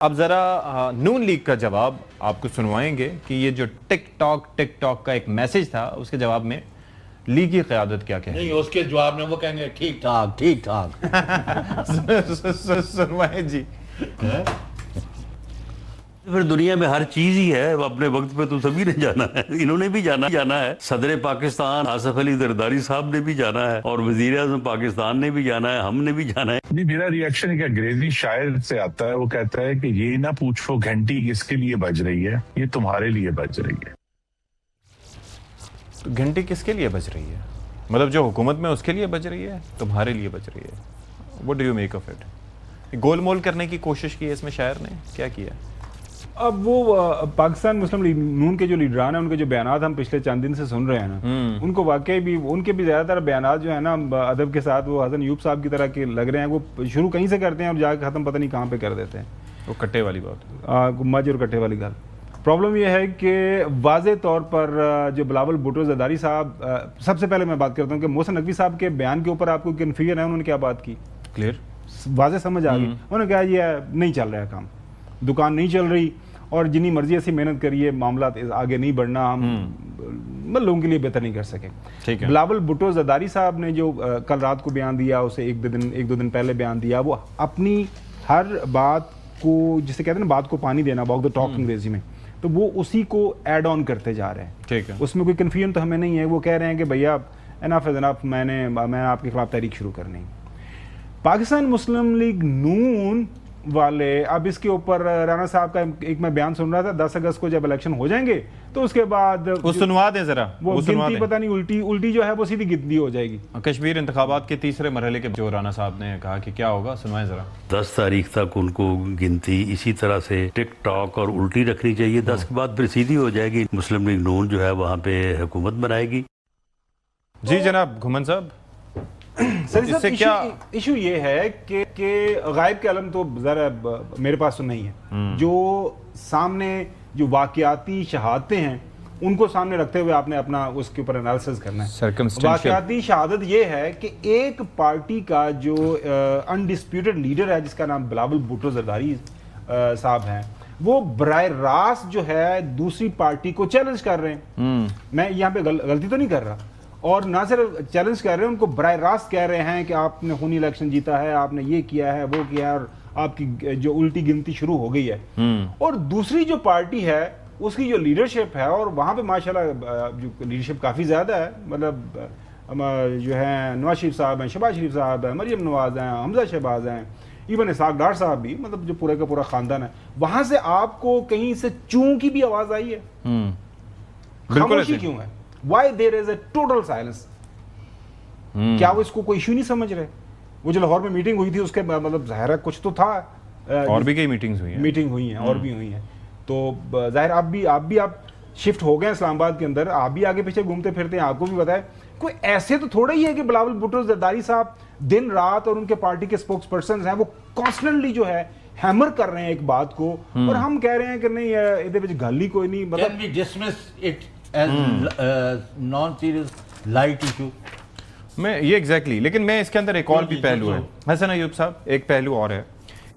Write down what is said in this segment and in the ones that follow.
अब ज़रा नून लीग का जवाब आपको सुनवाएंगे कि ये जो टिकटॉक का एक मैसेज था उसके जवाब में लीग की क़यादत क्या कहे। नहीं, उसके जवाब में वो कहेंगे ठीक ठाक ठीक ठाक। सुनवाएं जी। फिर दुनिया में हर चीज ही है, अपने वक्त पे तो सभी ने जाना है, इन्होंने भी जाना है, सदर पाकिस्तान आसिफ अली जरदारी साहब ने भी जाना है और वजीर आज़म पाकिस्तान ने भी जाना है, हमने भी जाना है। नहीं, मेरा रिएक्शन एक अंग्रेजी शायर से आता है, वो कहता है कि ये ना पूछो घंटी किसके लिए बज रही है, ये तुम्हारे लिए बज रही है। तो घंटी किसके लिए बज रही है? मतलब जो हुकूमत में उसके लिए बज रही है, तुम्हारे लिए बज रही है। What do you make of it? गोलमोल करने की कोशिश की है इसमें शायर ने, क्या किया? अब वो पाकिस्तान मुस्लिम लीग नून के जो लीडरान हैं, उनके जो बयानात हम पिछले चंद दिन से सुन रहे हैं ना, उनको वाकई भी उनके भी ज़्यादातर बयानात जो है ना अदब के साथ वो हसन यूब साहब की तरह के लग रहे हैं। वो शुरू कहीं से करते हैं और जाकर ख़त्म पता नहीं कहाँ पे कर देते हैं। वो कट्टे वाली बात, मज और कट्टे वाली गल। प्रॉब्लम यह है कि वाज़े तौर पर जो बिलावल भुट्टो ज़रदारी साहब, सबसे पहले मैं बात करता हूँ कि मोहसिन नकवी साहब के बयान के ऊपर आपको कन्फ्यूजन है, उन्होंने क्या बात की? क्लियर वाज़े समझ आ गई। उन्होंने कहा ये नहीं चल रहा है काम, दुकान नहीं चल रही और जितनी मर्जी ऐसी मेहनत करिए मामला आगे नहीं बढ़ना, हम लोगों के लिए बेहतर नहीं कर सके। ठीक है। बिलावल भुट्टो ज़रदारी साहब ने जो कल रात को बयान दिया, उसे एक दो दिन पहले बयान दिया, वो अपनी हर बात को, जिसे कहते हैं ना बात को पानी देना, वॉक द टॉक अंग्रेजी में, तो वो उसी को ऐड ऑन करते जा रहे हैं। ठीक है। उसमें कोई कन्फ्यूजन तो हमें नहीं है। वो कह रहे हैं कि भैया एनफ इज एनफ, मैंने आपके खिलाफ तहरीक शुरू करनी। पाकिस्तान मुस्लिम लीग नून वाले अब इसके ऊपर राना साहब का एक मैं बयान सुन रहा था, 10 अगस्त को जब इलेक्शन हो जाएंगे तो उसके बाद वो सुनवा दें जरा, वो गिनती पता नहीं उल्टी जो है वो सीधी गिनती हो जाएगी। कश्मीर इंतखाबात के तीसरे मरहले के जो राना साहब ने कहा कि क्या होगा, सुनवाएं जरा। 10 तारीख तक उनको गिनती इसी तरह से टिकटॉक और उल्टी रखनी चाहिए। 10 के बाद फिर सीधी हो जाएगी, मुस्लिम लीग नून जो है वहाँ पे हुकूमत बनाएगी। जी जनाब घुमन साहब, इससे क्या इशू ये है कि गायब के अलम तो जरा मेरे पास तो नहीं है। जो सामने जो वाकयाती शहादतें हैं उनको सामने रखते हुए आपने अपना उसके ऊपर एनालिसिस करना है। वाकयाती शहादत ये है कि एक पार्टी का जो अनडिस्प्यूटेड लीडर है, जिसका नाम बिलावल भुट्टो ज़रदारी साहब हैं, वो बराह रास्त जो है दूसरी पार्टी को चैलेंज कर रहे हैं। मैं यहाँ पे गलती तो नहीं कर रहा, और ना सिर्फ चैलेंज कर रहे हैं, उनको बराह रास्त कह रहे हैं कि आपने खूनी इलेक्शन जीता है, आपने ये किया है वो किया है, और आपकी जो उल्टी गिनती शुरू हो गई है। और दूसरी जो पार्टी है उसकी जो लीडरशिप है, और वहाँ पे माशाल्लाह जो लीडरशिप काफ़ी ज़्यादा है, मतलब जो है नवाज शरीफ साहब हैं, शहबाज शरीफ साहब हैं, मरियम नवाज हैं, हमजा शहबाज हैं, इवन इसाक डार साहब भी, मतलब जो पूरा का पूरा ख़ानदान है। वहाँ से आपको कहीं से चूं की भी आवाज़ आई है? खामोशी क्यों है? Why there is a total silence? क्या वो इसको कोई इशू नहीं समझ रहे? वो जो लाहौर में मीटिंग हुई थी उसके मतलब ज़ाहिर है कुछ तो था, और भी कई मीटिंग्स हुई हैं और भी हुई हैं। तो ज़ाहिर आप शिफ्ट हो गए इस्लामाबाद के अंदर, आप भी आगे पीछे घूमते फिरते हैं, आपको भी पता है कोई ऐसे तो थोड़ा ही है कि बिलावल भुट्टो ज़रदारी साहब दिन रात, और उनके पार्टी के स्पोक्स पर्सन हैं, वो कॉन्स्टेंटली जो है हैमर कर रहे हैं एक बात को, और हम कह रहे हैं कि नहीं इहदे विच गल ही कोई नहीं, मतलब नॉन सीरियस लाइट इशू मैं ये एग्जैक्टली। लेकिन मैं इसके अंदर एक और भी पहलू है हसन अयूब साहब, एक पहलू और है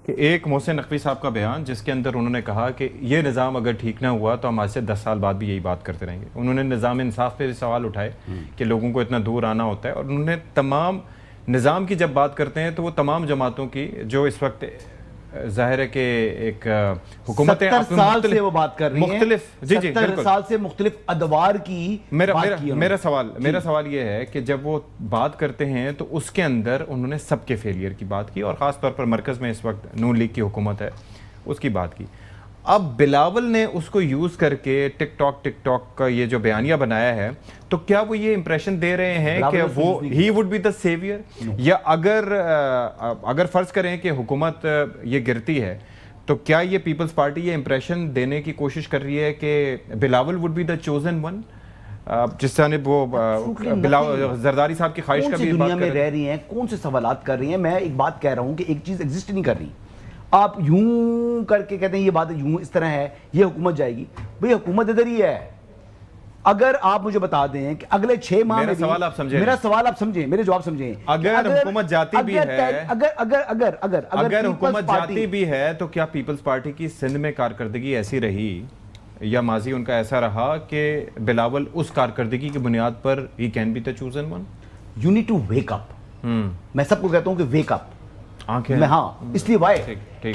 कि एक मोहसिन नकवी साहब का बयान, जिसके अंदर उन्होंने कहा कि ये निज़ाम अगर ठीक ना हुआ तो हम आज से 10 साल बाद भी यही बात करते रहेंगे। उन्होंने निज़ाम इंसाफ पे सवाल उठाए कि लोगों को इतना दूर आना होता है, और उन्होंने तमाम निज़ाम की जब बात करते हैं तो वो तमाम जमातों की जो इस वक्त जाहिर है कि एक हुकूमतें 70 साल से वो बात कर रही हैं, मुख्तलिफ, जी 70 साल से मुख्तलिफ अदवार की मेरा सवाल ये है कि जब वो बात करते हैं तो उसके अंदर उन्होंने सबके फेलियर की बात की, और ख़ास तौर पर मरकज़ में इस वक्त नून लीग की हुकूमत है उसकी बात की। अब बिलावल ने उसको यूज़ करके टिकटॉक का ये जो बयानिया बनाया है, तो क्या वो ये इंप्रेशन दे रहे हैं कि वो ही वुड बी द सेवियर? या अगर फ़र्ज़ करें कि हुकूमत ये गिरती है, तो क्या ये पीपल्स पार्टी ये इंप्रेशन देने की कोशिश कर रही है कि Bilawal would be the chosen one, जिस तरह वो जरदारी साहब की ख्वाहिश का भी दुनिया में रह रही हैं, कौन से सवालात कर रही हैं? मैं एक बात कह रहा हूँ कि एक चीज़ एग्जिस्ट नहीं कर रही। आप यूं करके कहते हैं ये बात यूं इस तरह है, ये हुकूमत जाएगी, भाई हुकूमत इधर ही है, अगर आप मुझे बता दें कि अगले 6 माह मेरा में भी- सवाल आप समझे मेरा नहीं। सवाल आप समझें, मेरे जवाब समझें। अगर हुकूमत जाती भी है, अगर हुकूमत जाती भी है तो क्या पीपल्स पार्टी की सिंध में कारकर्दगी ऐसी रही या माजी उनका ऐसा रहा कि बिलावल उस कारकर्दगी की बुनियाद पर ही can be the chosen one? You need to wake up. मैं सबको कहता हूं कि वेक अप। आंखें मैं हाँ, इसलिए वाई ठीक ठीक